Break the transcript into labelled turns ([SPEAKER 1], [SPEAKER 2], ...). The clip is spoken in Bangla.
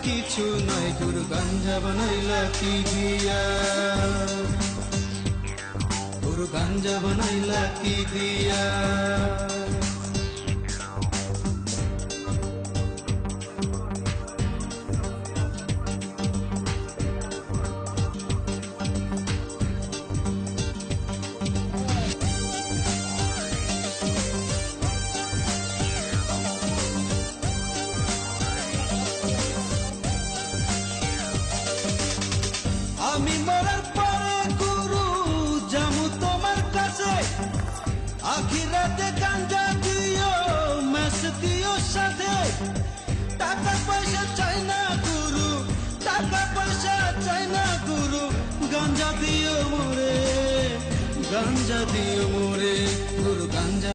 [SPEAKER 1] কিছু নাই তোর গাঞ্জা বানাইলা কি দিয়া তোর গাঞ্জা বানাইলা কি দিয়া আমি মরার পরে গুরু যামু তোমার কাছে আখিরাতে গাঞ্জা দিও মেস দিও সাথে টাকা পয়সা চাই না গুরু টাকা পয়সা চাই না গুরু গাঞ্জা দিও মোরে গাঞ্জা দিও